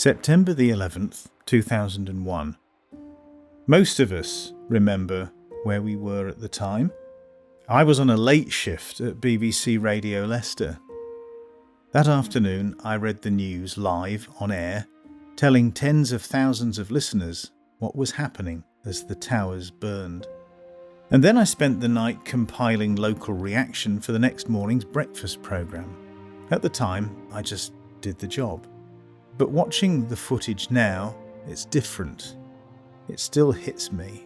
September the 11th, 2001. Most of us remember where we were at the time. I was on a late shift at BBC Radio Leicester. That afternoon, I read the news live on air, telling tens of thousands of listeners what was happening as the towers burned. And then I spent the night compiling local reaction for the next morning's breakfast programme. At the time, I just did the job. But watching the footage now, it's different. It still hits me.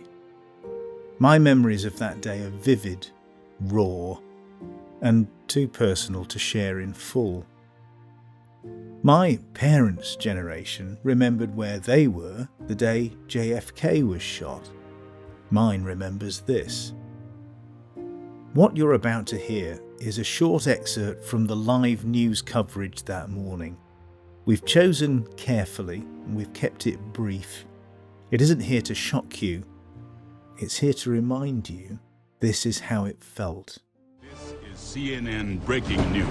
My memories of that day are vivid, raw, and too personal to share in full. My parents' generation remembered where they were the day JFK was shot. Mine remembers this. What you're about to hear is a short excerpt from the live news coverage that morning. We've chosen carefully and we've kept it brief. It isn't here to shock you. It's here to remind you this is how it felt. This is CNN breaking news.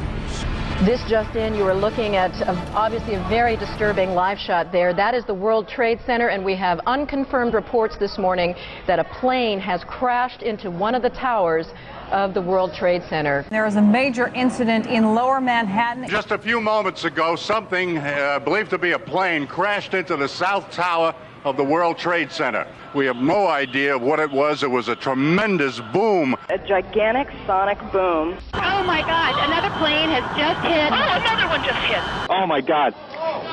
This just in, you are looking at obviously a very disturbing live shot there. That is the World Trade Center, and we have unconfirmed reports this morning that a plane has crashed into one of the towers of the World Trade Center. There is a major incident in Lower Manhattan. Just a few moments ago, something believed to be a plane crashed into the South Tower of the World Trade Center. We have no idea what it was. It was a tremendous boom. A gigantic sonic boom. Oh my God, another plane has just hit. Oh, another one just hit. Oh my God. Oh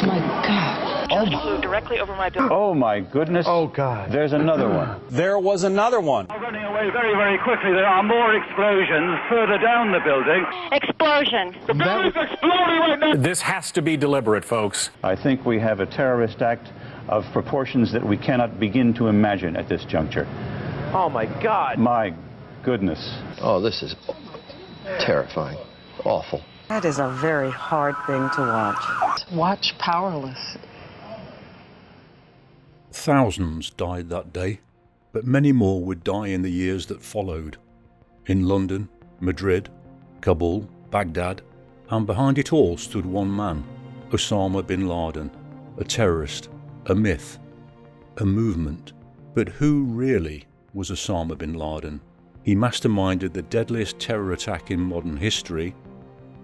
my God. Just flew directly over my building. Oh my goodness. Oh God. There's another one. There was another one. Running away very, very quickly. There are more explosions further down the building. Explosion. The building's exploding right now. This has to be deliberate, folks. I think we have a terrorist act of proportions that we cannot begin to imagine at this juncture. Oh my God. My goodness. Oh, this is terrifying. Awful. That is a very hard thing to watch. Watch powerless. Thousands died that day, but many more would die in the years that followed. In London, Madrid, Kabul, Baghdad, and behind it all stood one man, Osama Bin Laden, a terrorist, a myth, a movement. But who really was Osama Bin Laden? He masterminded the deadliest terror attack in modern history.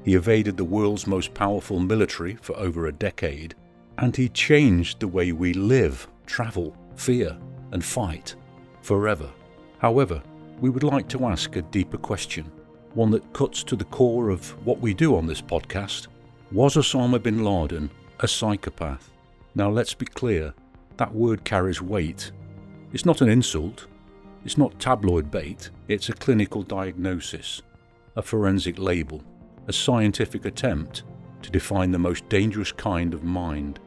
He evaded the world's most powerful military for over a decade, and he changed the way we live, travel, fear, and fight forever. However, we would like to ask a deeper question, one that cuts to the core of what we do on this podcast. Was Osama Bin Laden a psychopath? Now let's be clear, that word carries weight. It's not an insult, it's not tabloid bait, it's a clinical diagnosis, a forensic label, a scientific attempt to define the most dangerous kind of mind.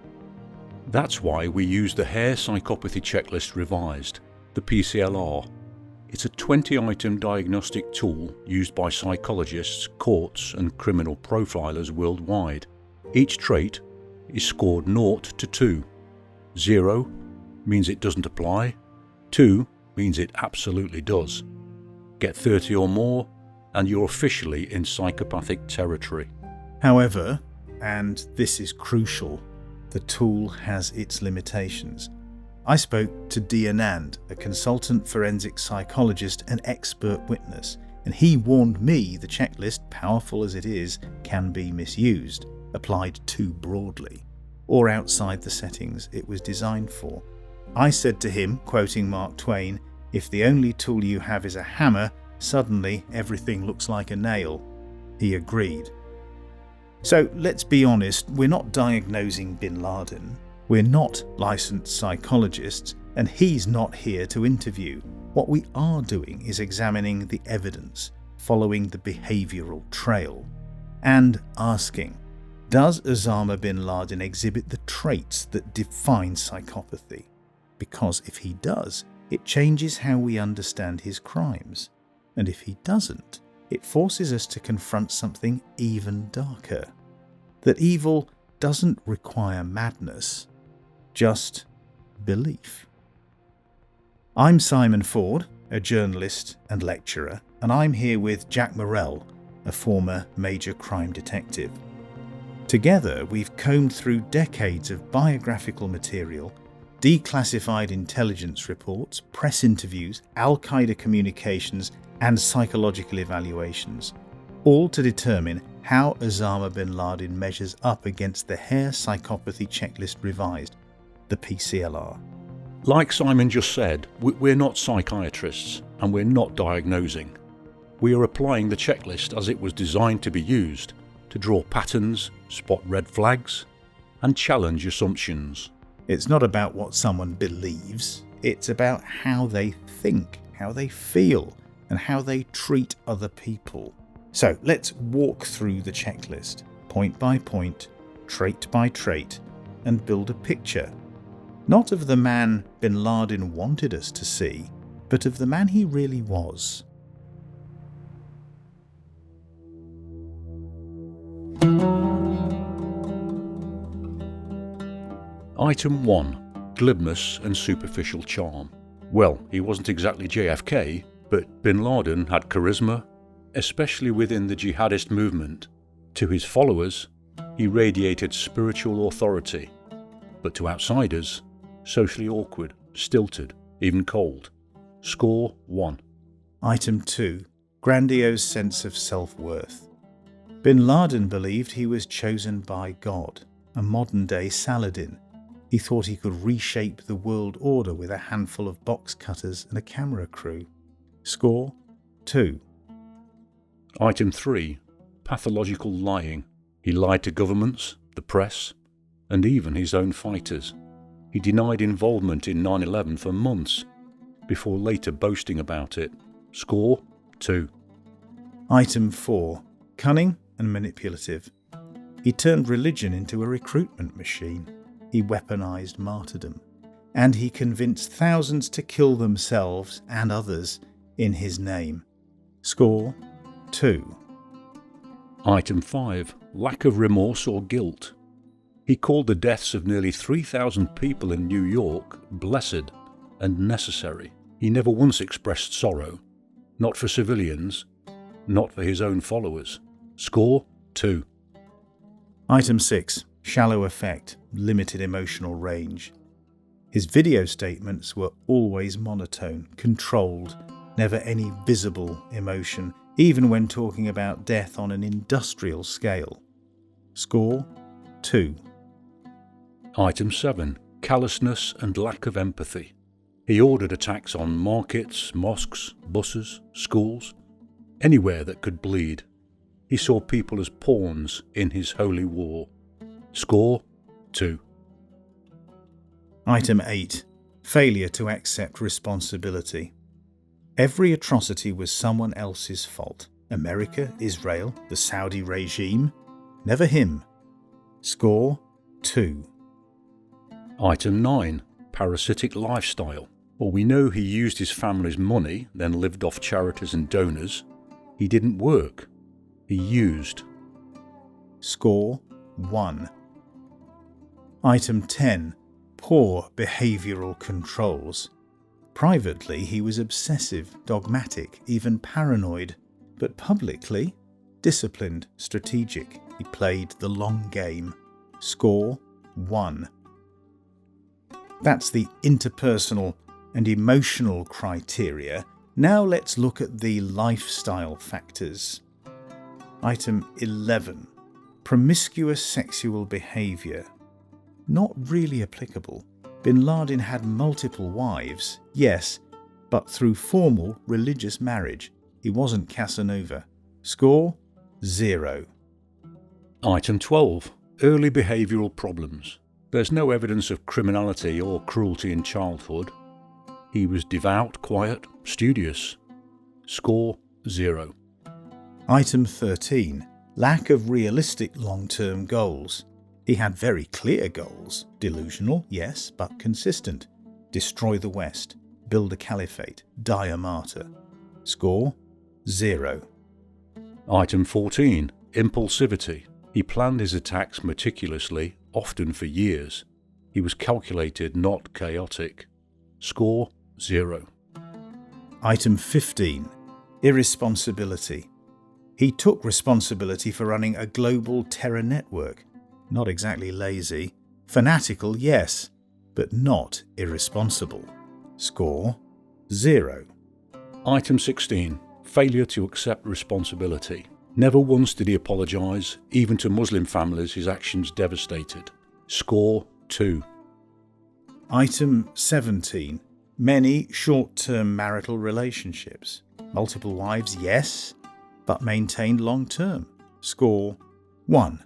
That's why we use the Hare Psychopathy Checklist revised, the PCL-R. It's a 20-item diagnostic tool used by psychologists, courts, and criminal profilers worldwide. Each trait is scored 0 to 2. 0 means it doesn't apply. 2 means it absolutely does. Get 30 or more, and you're officially in psychopathic territory. However, and this is crucial, the tool has its limitations. I spoke to D. Anand, a consultant forensic psychologist and expert witness, and he warned me the checklist, powerful as it is, can be misused, applied too broadly, or outside the settings it was designed for. I said to him, quoting Mark Twain, "If the only tool you have is a hammer, suddenly everything looks like a nail." He agreed. So let's be honest, we're not diagnosing Bin Laden, we're not licensed psychologists, and he's not here to interview. What we are doing is examining the evidence, following the behavioural trail, and asking, does Osama Bin Laden exhibit the traits that define psychopathy? Because if he does, it changes how we understand his crimes. And if he doesn't, it forces us to confront something even darker. That evil doesn't require madness, just belief. I'm Simon Ford, a journalist and lecturer, and I'm here with Jacques Morrell, a former major crime detective. Together, we've combed through decades of biographical material, declassified intelligence reports, press interviews, Al-Qaeda communications, and psychological evaluations, all to determine how Osama Bin Laden measures up against the Hare Psychopathy Checklist revised, the PCL-R. Like Simon just said, we're not psychiatrists and we're not diagnosing. We are applying the checklist as it was designed to be used, to draw patterns, spot red flags, and challenge assumptions. It's not about what someone believes, it's about how they think, how they feel, and how they treat other people. So let's walk through the checklist, point by point, trait by trait, and build a picture. Not of the man Bin Laden wanted us to see, but of the man he really was. Item 1. Glibness and superficial charm. Well, he wasn't exactly JFK, but Bin Laden had charisma, especially within the jihadist movement. To his followers, he radiated spiritual authority, but to outsiders, socially awkward, stilted, even cold. Score 1. Item 2. Grandiose sense of self-worth. Bin Laden believed he was chosen by God, a modern-day Saladin. He thought he could reshape the world order with a handful of box cutters and a camera crew. Score 2. Item 3. Pathological lying. He lied to governments, the press, and even his own fighters. He denied involvement in 9/11 for months, before later boasting about it. Score 2. Item 4. Cunning and manipulative. He turned religion into a recruitment machine. He weaponized martyrdom. And he convinced thousands to kill themselves and others in his name. Score 2. Item 5. Lack of remorse or guilt. He called the deaths of nearly 3,000 people in New York blessed and necessary. He never once expressed sorrow, not for civilians, not for his own followers. Score 2. Item 6. Shallow effect, limited emotional range. His video statements were always monotone, controlled, never any visible emotion, even when talking about death on an industrial scale. Score 2. Item 7. Callousness and lack of empathy. He ordered attacks on markets, mosques, buses, schools, anywhere that could bleed. He saw people as pawns in his holy war. Score 2. Item 8. Failure to accept responsibility. Every atrocity was someone else's fault. America, Israel, the Saudi regime. Never him. Score 2. Item 9. Parasitic lifestyle. Well, we know he used his family's money, then lived off charities and donors. He didn't work. He used. Score 1. Item 10. Poor behavioural controls. Privately, he was obsessive, dogmatic, even paranoid, but publicly, disciplined, strategic. He played the long game. Score 1. That's the interpersonal and emotional criteria. Now let's look at the lifestyle factors. Item 11. Promiscuous sexual behaviour. Not really applicable. Bin Laden had multiple wives, yes, but through formal religious marriage. He wasn't Casanova. Score 0. Item 12. Early behavioural problems. There's no evidence of criminality or cruelty in childhood. He was devout, quiet, studious. Score 0. Item 13. Lack of realistic long-term goals. He had very clear goals. Delusional, yes, but consistent. Destroy the West. Build a caliphate. Die a martyr. Score 0. Item 14. Impulsivity. He planned his attacks meticulously, often for years. He was calculated, not chaotic. Score 0. Item 15. Irresponsibility. He took responsibility for running a global terror network. not exactly lazy. Fanatical, yes, but not irresponsible. Score 0. Item 16. Failure to accept responsibility. Never once did he apologise, even to Muslim families his actions devastated. Score 2. Item 17. Many short-term marital relationships. Multiple wives, yes, but maintained long-term. Score 1.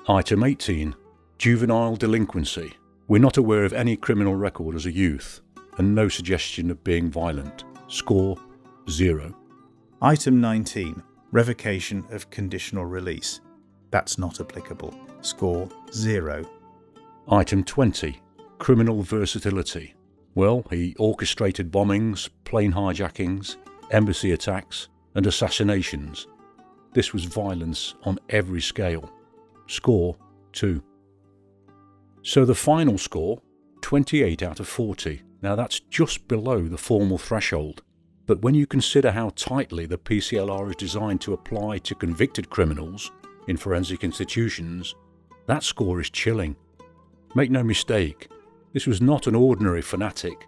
Item 18. Juvenile delinquency. We're not aware of any criminal record as a youth, and no suggestion of being violent. Score 0. Item 19. Revocation of conditional release. That's not applicable. Score 0. Item 20. Criminal versatility. Well, he orchestrated bombings, plane hijackings, embassy attacks, and assassinations. This was violence on every scale. Score 2. So the final score, 28 out of 40. Now that's just below the formal threshold. But when you consider how tightly the PCL-R is designed to apply to convicted criminals in forensic institutions, that score is chilling. Make no mistake, this was not an ordinary fanatic.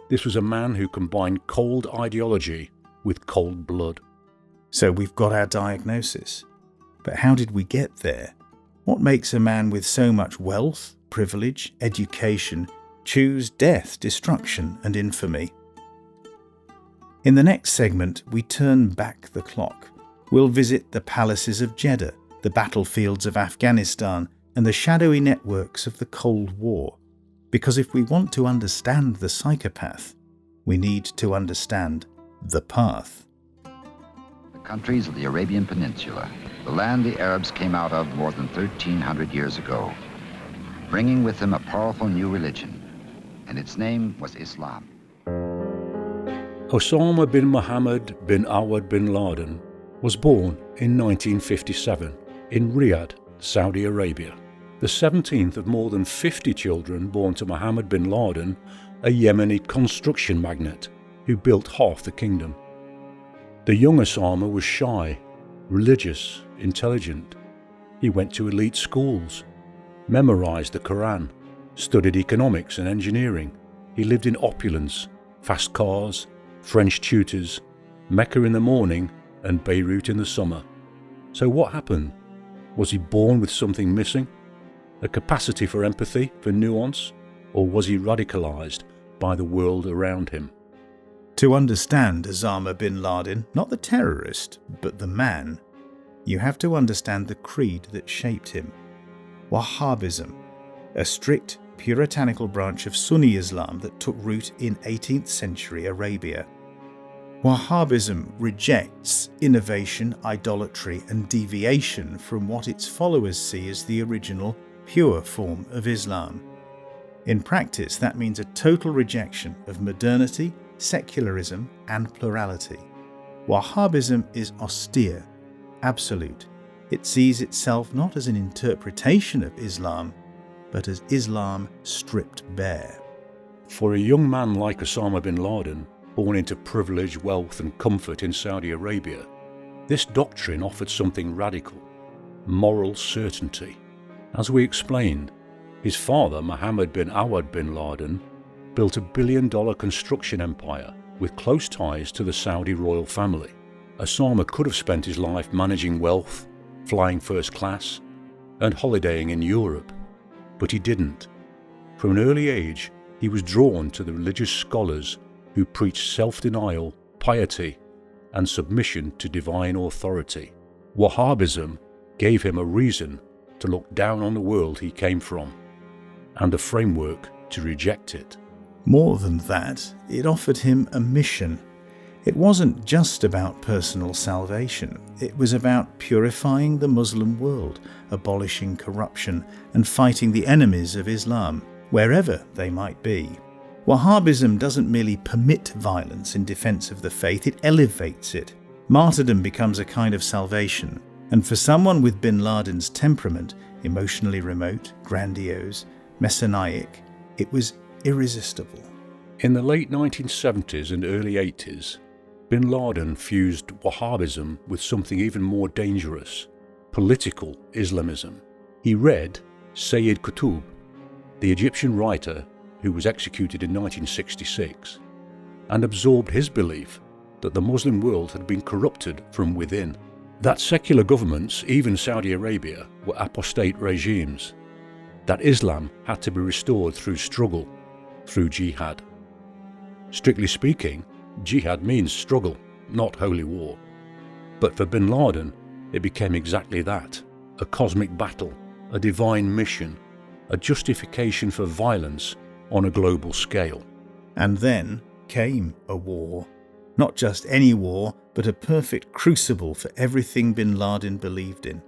This was a man who combined cold ideology with cold blood. So we've got our diagnosis. But how did we get there? What makes a man with so much wealth, privilege, education choose death, destruction, and infamy? In the next segment, we turn back the clock. We'll visit the palaces of Jeddah, the battlefields of Afghanistan, and the shadowy networks of the Cold War. Because if we want to understand the psychopath, we need to understand the path. The countries of the Arabian Peninsula, the land the Arabs came out of more than 1,300 years ago, bringing with them a powerful new religion, and its name was Islam. Osama bin Mohammed bin Awad bin Laden was born in 1957 in Riyadh, Saudi Arabia, the 17th of more than 50 children born to Mohammed bin Laden, a Yemeni construction magnate who built half the kingdom. The young Osama was shy, religious, intelligent. He went to elite schools, memorized the Quran, studied economics and engineering. He lived in opulence, fast cars, French tutors, Mecca in the morning and Beirut in the summer. So what happened? Was he born with something missing? A capacity for empathy, for nuance? Or was he radicalized by the world around him? To understand Osama bin Laden, not the terrorist, but the man, you have to understand the creed that shaped him. Wahhabism, a strict puritanical branch of Sunni Islam that took root in 18th century Arabia. Wahhabism rejects innovation, idolatry, and deviation from what its followers see as the original, pure form of Islam. In practice, that means a total rejection of modernity, secularism, and plurality. Wahhabism is austere, absolute. It sees itself not as an interpretation of Islam, but as Islam stripped bare. For a young man like Osama bin Laden, born into privilege, wealth and comfort in Saudi Arabia, this doctrine offered something radical: moral certainty. As we explained, his father, Mohammed bin Awad bin Laden, built a billion-dollar construction empire with close ties to the Saudi royal family. Osama could have spent his life managing wealth, flying first class, and holidaying in Europe, but he didn't. From an early age, he was drawn to the religious scholars who preached self-denial, piety, and submission to divine authority. Wahhabism gave him a reason to look down on the world he came from, and a framework to reject it. More than that, it offered him a mission. It wasn't just about personal salvation. It was about purifying the Muslim world, abolishing corruption, and fighting the enemies of Islam, wherever they might be. Wahhabism doesn't merely permit violence in defense of the faith, it elevates it. Martyrdom becomes a kind of salvation, and for someone with bin Laden's temperament, emotionally remote, grandiose, messianic, it was irresistible. In the late 1970s and early 80s, bin Laden fused Wahhabism with something even more dangerous: political Islamism. He read Sayyid Qutb, the Egyptian writer who was executed in 1966, and absorbed his belief that the Muslim world had been corrupted from within, that secular governments, even Saudi Arabia, were apostate regimes, that Islam had to be restored through struggle, through jihad. Strictly speaking, jihad means struggle, not holy war. But for Bin Laden, it became exactly that, a cosmic battle, a divine mission, a justification for violence on a global scale. And then came a war. Not just any war, but a perfect crucible for everything Bin Laden believed in.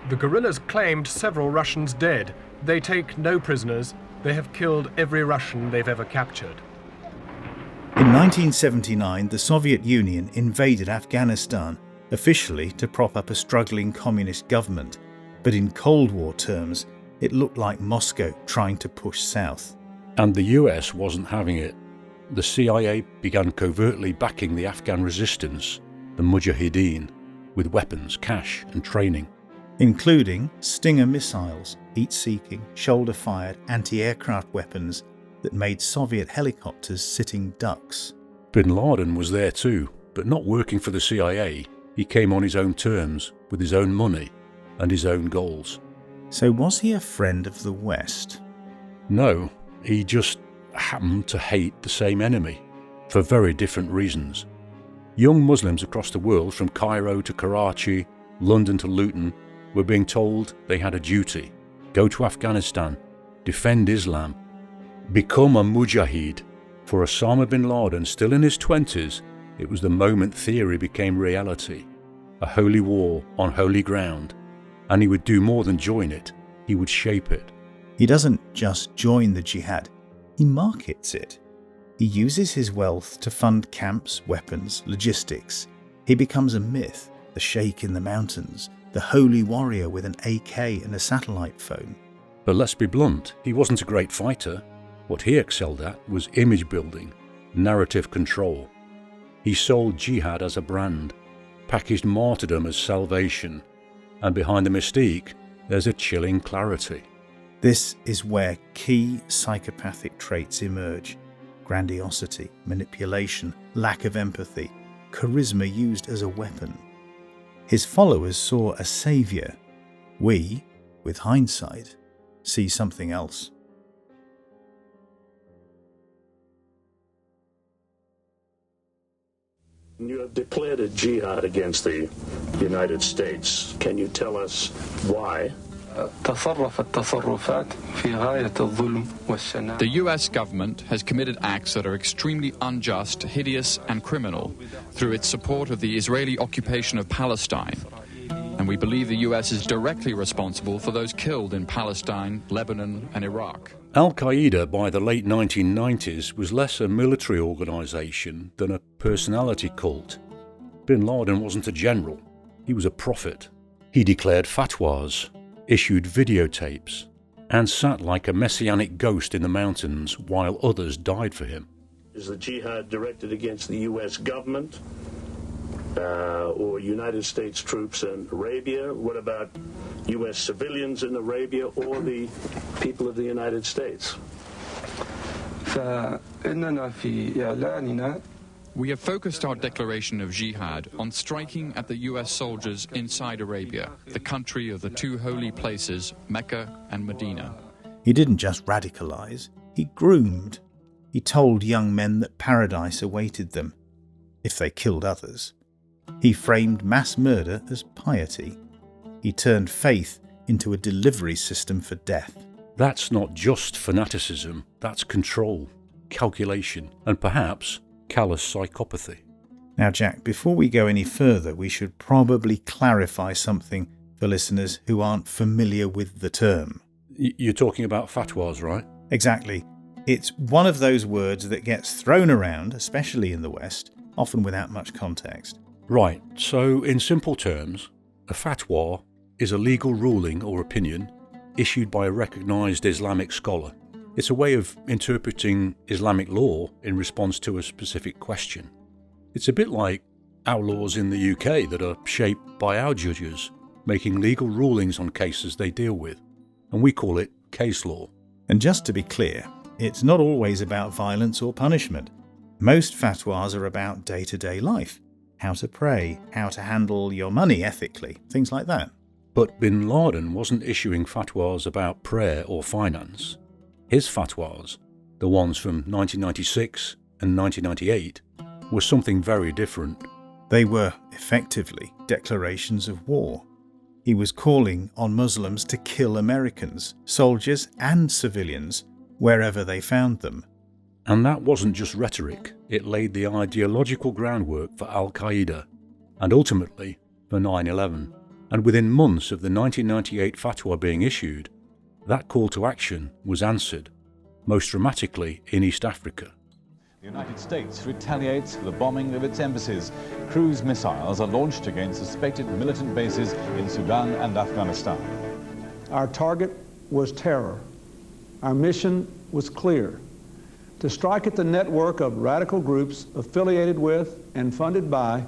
The guerrillas claimed several Russians dead. They take no prisoners. They have killed every Russian they've ever captured. In 1979, the Soviet Union invaded Afghanistan, officially to prop up a struggling communist government. But in Cold War terms, it looked like Moscow trying to push south. And the US wasn't having it. The CIA began covertly backing the Afghan resistance, the Mujahideen, with weapons, cash and training. Including Stinger missiles, heat-seeking, shoulder-fired anti-aircraft weapons that made Soviet helicopters sitting ducks. Bin Laden was there too, but not working for the CIA. He came on his own terms, with his own money and his own goals. So was he a friend of the West? No, he just happened to hate the same enemy, for very different reasons. Young Muslims across the world, from Cairo to Karachi, London to Luton, were being told they had a duty. Go to Afghanistan, defend Islam, become a mujahid. For Osama Bin Laden, still in his 20s, it was the moment theory became reality. A holy war on holy ground. And he would do more than join it, he would shape it. He doesn't just join the jihad, he markets it. He uses his wealth to fund camps, weapons, logistics. He becomes a myth, the sheikh in the mountains, the holy warrior with an AK and a satellite phone. But let's be blunt, he wasn't a great fighter. What he excelled at was image building, narrative control. He sold jihad as a brand, packaged martyrdom as salvation, and behind the mystique, there's a chilling clarity. This is where key psychopathic traits emerge: grandiosity, manipulation, lack of empathy, charisma used as a weapon. His followers saw a savior. We, with hindsight, see something else. You have declared a jihad against the United States. Can you tell us why? The US government has committed acts that are extremely unjust, hideous, and criminal through its support of the Israeli occupation of Palestine. And we believe the US is directly responsible for those killed in Palestine, Lebanon, and Iraq. Al-Qaeda by the late 1990s was less a military organisation than a personality cult. Bin Laden wasn't a general, he was a prophet. He declared fatwas, issued videotapes, and sat like a messianic ghost in the mountains while others died for him. Is the jihad directed against the US government or United States troops in Arabia? What about US civilians in Arabia or the people of the United States? We have focused our declaration of jihad on striking at the US soldiers inside Arabia, the country of the two holy places, Mecca and Medina. He didn't just radicalize, he groomed. He told young men that paradise awaited them, if they killed others. He framed mass murder as piety. He turned faith into a delivery system for death. That's not just fanaticism, that's control, calculation, and perhaps callous psychopathy. Now, Jack, before we go any further, we should probably clarify something for listeners who aren't familiar with the term. You're talking about fatwas, right? Exactly. It's one of those words that gets thrown around, especially in the West, often without much context. Right, so in simple terms, a fatwa is a legal ruling or opinion issued by a recognised Islamic scholar. It's a way of interpreting Islamic law in response to a specific question. It's a bit like our laws in the UK that are shaped by our judges, making legal rulings on cases they deal with, and we call it case law. And just to be clear, it's not always about violence or punishment. Most fatwas are about day-to-day life, how to pray, how to handle your money ethically, things like that. But Bin Laden wasn't issuing fatwas about prayer or finance. His fatwas, the ones from 1996 and 1998, were something very different. They were effectively declarations of war. He was calling on Muslims to kill Americans, soldiers and civilians, wherever they found them. And that wasn't just rhetoric, it laid the ideological groundwork for Al-Qaeda, and ultimately for 9/11. And within months of the 1998 fatwa being issued, that call to action was answered, most dramatically in East Africa. The United States retaliates for the bombing of its embassies. Cruise missiles are launched against suspected militant bases in Sudan and Afghanistan. Our target was terror. Our mission was clear: to strike at the network of radical groups affiliated with and funded by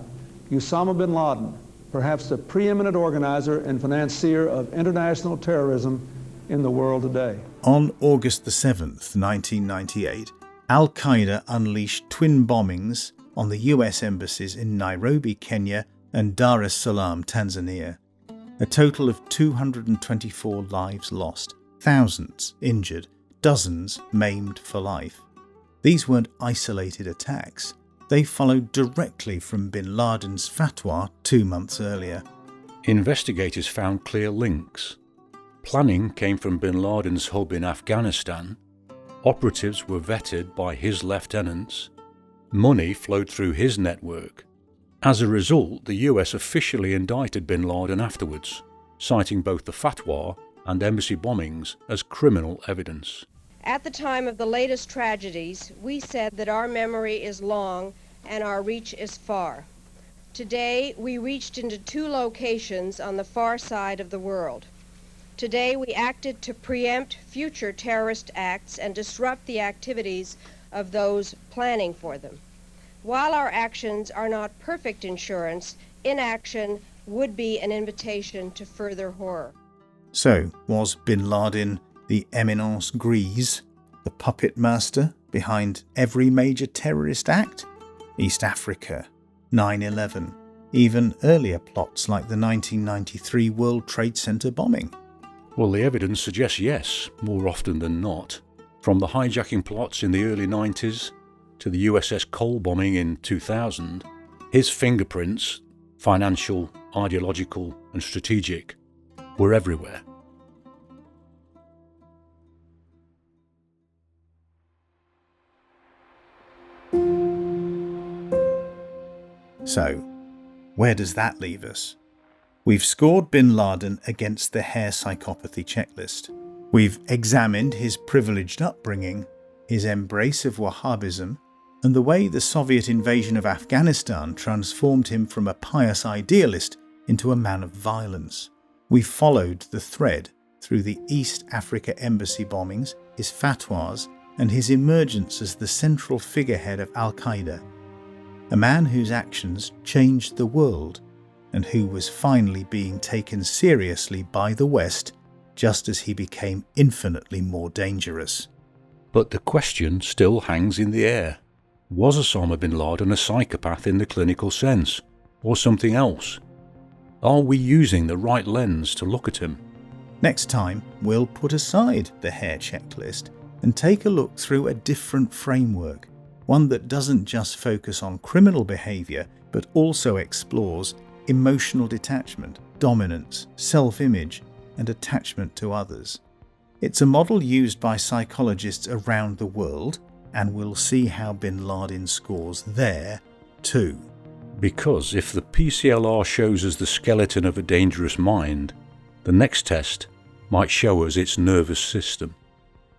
Osama Bin Laden, perhaps the preeminent organizer and financier of international terrorism in the world today. On August the 7th, 1998, Al-Qaeda unleashed twin bombings on the US embassies in Nairobi, Kenya and Dar es Salaam, Tanzania. A total of 224 lives lost, thousands injured, dozens maimed for life. These weren't isolated attacks. They followed directly from Bin Laden's fatwa 2 months earlier. Investigators found clear links. Planning came from Bin Laden's hub in Afghanistan. Operatives were vetted by his lieutenants. Money flowed through his network. As a result, the US officially indicted Bin Laden afterwards, citing both the fatwa and embassy bombings as criminal evidence. At the time of the latest tragedies, we said that our memory is long and our reach is far. Today, we reached into 2 locations on the far side of the world. Today, we acted to preempt future terrorist acts and disrupt the activities of those planning for them. While our actions are not perfect insurance, inaction would be an invitation to further horror. So, was Bin Laden the éminence grise, the puppet master behind every major terrorist act? East Africa, 9/11, even earlier plots like the 1993 World Trade Center bombing? Well, the evidence suggests yes, more often than not. From the hijacking plots in the early 90s to the USS Cole bombing in 2000, his fingerprints, financial, ideological and strategic, were everywhere. So, where does that leave us? We've scored Bin Laden against the Hare Psychopathy Checklist. We've examined his privileged upbringing, his embrace of Wahhabism, and the way the Soviet invasion of Afghanistan transformed him from a pious idealist into a man of violence. We've followed the thread through the East Africa embassy bombings, his fatwas, and his emergence as the central figurehead of Al-Qaeda. A man whose actions changed the world, and who was finally being taken seriously by the West just as he became infinitely more dangerous. But the question still hangs in the air. Was Osama bin Laden a psychopath in the clinical sense, or something else? Are we using the right lens to look at him? Next time, we'll put aside the Hare checklist and take a look through a different framework, one that doesn't just focus on criminal behaviour, but also explores emotional detachment, dominance, self-image, and attachment to others. It's a model used by psychologists around the world, and we'll see how Bin Laden scores there too. Because if the PCL-R shows us the skeleton of a dangerous mind, the next test might show us its nervous system.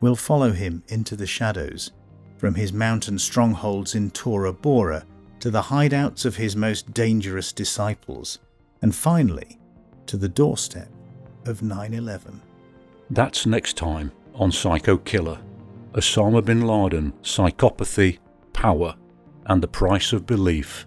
We'll follow him into the shadows, from his mountain strongholds in Tora Bora to the hideouts of his most dangerous disciples, and finally to the doorstep of 9/11. That's next time on Psycho Killer, Osama Bin Laden, Psychopathy, Power, and the Price of Belief.